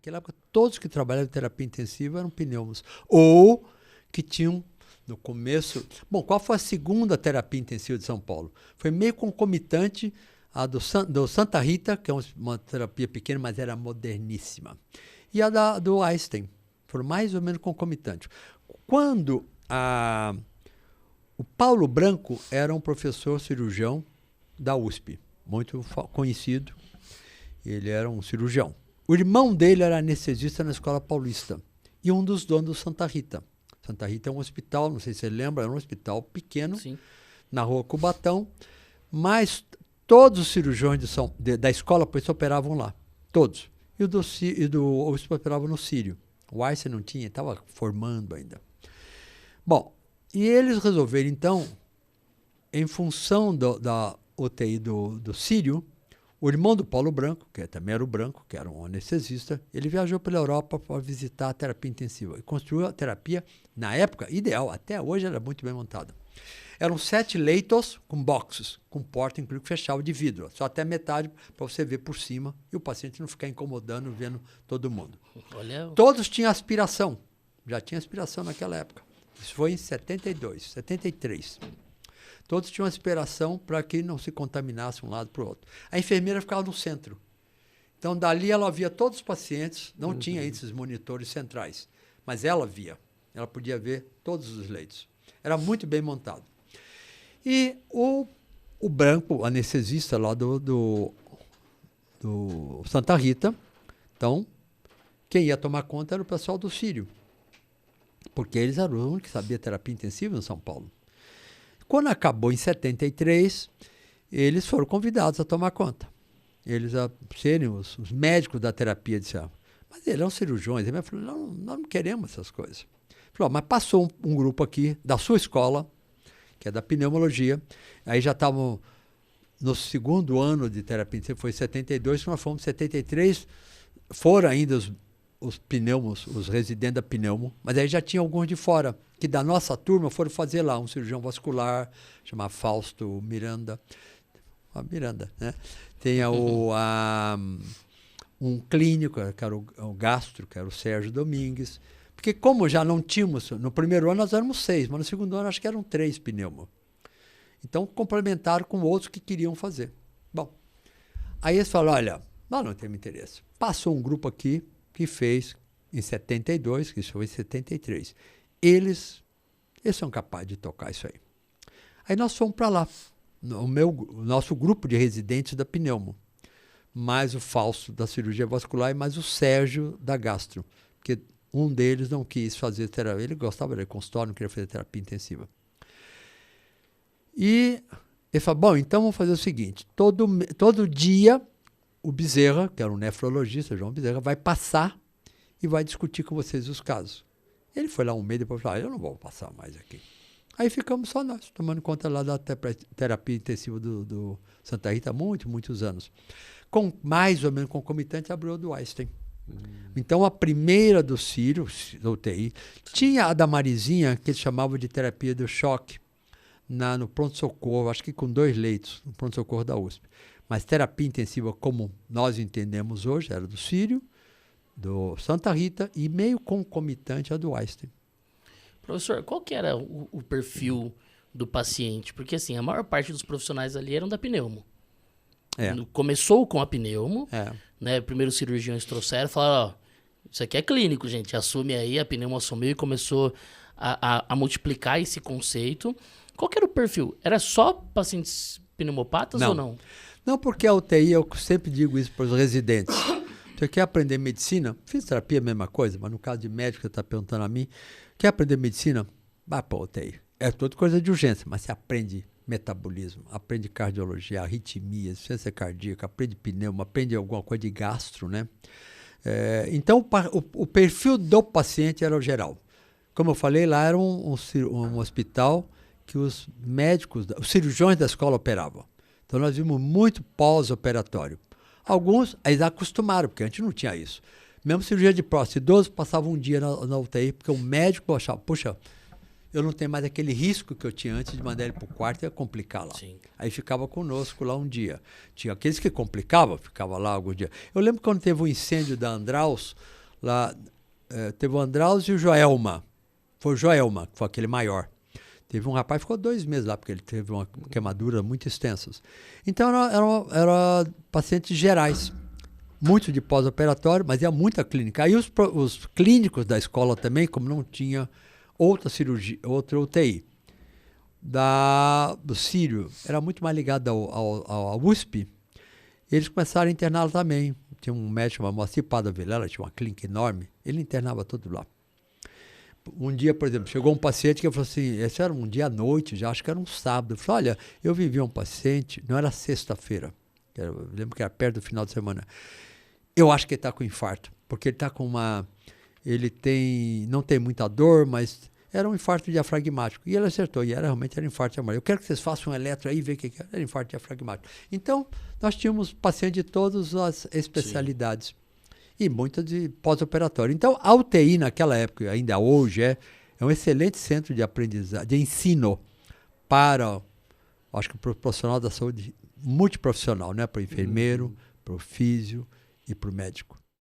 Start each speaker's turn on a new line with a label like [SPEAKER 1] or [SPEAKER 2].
[SPEAKER 1] Naquela época, todos que trabalhavam em terapia intensiva eram pneumos. Ou que tinham, no começo... Bom, qual foi a segunda terapia intensiva de São Paulo? Foi meio concomitante a do Santa Rita, que é uma terapia pequena, mas era moderníssima. E a do Einstein. Foram mais ou menos concomitantes. Quando o Paulo Branco era um professor cirurgião da USP, muito conhecido. Ele era um cirurgião. O irmão dele era anestesista na Escola Paulista e um dos donos do Santa Rita. Santa Rita é um hospital, não sei se você lembra, era um hospital pequeno, sim, na Rua Cubatão, mas todos os cirurgiões da escola Paulista operavam lá, todos. E o hospital operava no Sírio. O Einstein não tinha, estava formando ainda. Bom, e eles resolveram, então, em função da UTI do Sírio, o irmão do Paulo Branco, que também era o Branco, que era um anestesista, ele viajou pela Europa para visitar a terapia intensiva e construiu a terapia, na época, ideal, até hoje era muito bem montada. Eram 7 leitos com boxes, com porta, inclusive, que fechava de vidro, só até metade para você ver por cima e o paciente não ficar incomodando, vendo todo mundo. Olha. Todos tinham aspiração, já tinha aspiração naquela época. Isso foi em 72, 73. Todos tinham aspiração para que não se contaminasse um lado para o outro. A enfermeira ficava no centro. Então, dali ela via todos os pacientes, não tinha esses monitores centrais, mas ela via. Ela podia ver todos os leitos. Era muito bem montado. E o Branco, o anestesista lá do Santa Rita, então, quem ia tomar conta era o pessoal do Sírio, porque eles eram os únicos que sabiam terapia intensiva em São Paulo. Quando acabou em 73, eles foram convidados a tomar conta. Eles a serem os médicos da terapia, disseram. Mas eles eram cirurgiões. Ele falou, não, nós não queremos essas coisas. Falou, mas passou um grupo aqui da sua escola, que é da pneumologia, aí já estavam no segundo ano de terapia intensiva, foi em 72, nós fomos em 73, foram ainda os pneumos, os residentes da pneumo, mas aí já tinha alguns de fora, que da nossa turma foram fazer lá, um cirurgião vascular, chamado Fausto Miranda, né? Tem um clínico, que era o gastro, que era o Sérgio Domingues, porque como já não tínhamos, no primeiro ano nós éramos 6, mas no segundo ano acho que eram 3 pneumo. Então complementaram com outros que queriam fazer. Bom, aí eles falaram, olha, nós não temos interesse. Passou um grupo aqui, que fez em 72, que isso foi em 73. Eles são capazes de tocar isso aí. Aí nós fomos para lá, o nosso grupo de residentes da pneumo, mais o Fausto da cirurgia vascular e mais o Sérgio da gastro, porque um deles não quis fazer terapia, ele gostava de consultório, não queria fazer terapia intensiva. E ele falou, bom, então vamos fazer o seguinte, todo dia o Bezerra, que era um nefrologista, João Bezerra, vai passar e vai discutir com vocês os casos. Ele foi lá um mês, depois falou, eu não vou passar mais aqui. Aí ficamos só nós, tomando conta lá da terapia intensiva do Santa Rita há muitos anos. Com mais ou menos concomitante, abriu a do Einstein. Então, a primeira do Sírio, da UTI, tinha a da Marizinha, que eles chamavam de terapia do choque, no pronto-socorro, acho que com 2 leitos, no pronto-socorro da USP. Mas terapia intensiva, como nós entendemos hoje, era do Sírio, do Santa Rita e meio concomitante a do Einstein.
[SPEAKER 2] Professor, qual que era o perfil do paciente? Porque, assim, a maior parte dos profissionais ali eram da pneumo. Começou com a pneumo, né? Primeiro os cirurgiões trouxeram e falaram, isso aqui é clínico, gente, assume aí, a pneumo assumiu e começou a multiplicar esse conceito. Qual que era o perfil? Era só pacientes pneumopatas ou não?
[SPEAKER 1] Não, porque a UTI, eu sempre digo isso para os residentes. Você quer aprender medicina? Fiz terapia, a mesma coisa, mas no caso de médico, você está perguntando a mim, quer aprender medicina? Vai para a UTI. É toda coisa de urgência, mas você aprende metabolismo, aprende cardiologia, arritmia, ciência cardíaca, aprende pneumo, aprende alguma coisa de gastro, né? Então, o perfil do paciente era o geral. Como eu falei, lá era um hospital que os médicos, os cirurgiões da escola operavam. Então, nós vimos muito pós-operatório. Alguns, eles acostumaram, porque antes não tinha isso. Mesmo cirurgia de próstata, idoso passava um dia na UTI, porque o médico achava, puxa, eu não tenho mais aquele risco que eu tinha antes de mandar ele para o quarto e ia complicar lá.
[SPEAKER 2] Sim.
[SPEAKER 1] Aí ficava conosco lá um dia. Tinha aqueles que complicavam, ficava lá algum dia. Eu lembro quando teve o incêndio da Andraus, lá, teve o Andraus e o Joelma. Foi o Joelma, que foi aquele maior. Teve um rapaz que ficou 2 meses lá, porque ele teve uma queimadura muito extensa. Então, eram pacientes gerais. Muito de pós-operatório, mas ia muita clínica. Aí os clínicos da escola também, como não tinha outra cirurgia, outra UTI, do Sírio, era muito mais ligado ao USP, eles começaram a interná-lo também. Tinha um médico, uma Moacir Pada Vilela, tinha uma clínica enorme, ele internava tudo lá. Um dia, por exemplo, chegou um paciente que falou assim, esse era um dia à noite, já acho que era um sábado. Eu falei, olha, eu vivi um paciente, não era sexta-feira, eu lembro que era perto do final de semana. Eu acho que ele está com infarto, porque ele está com não tem muita dor, mas era um infarto diafragmático. E ele acertou, e realmente era infarto diafragmático. Eu quero que vocês façam um eletro aí e vejam o que era infarto diafragmático. Então, nós tínhamos pacientes de todas as especialidades. Sim. E muitas de pós-operatório. Então, a UTI naquela época, ainda hoje, é um excelente centro de aprendizagem, de ensino para, acho que para o profissional da saúde multiprofissional, né? Para o enfermeiro, para o físio e para o médico.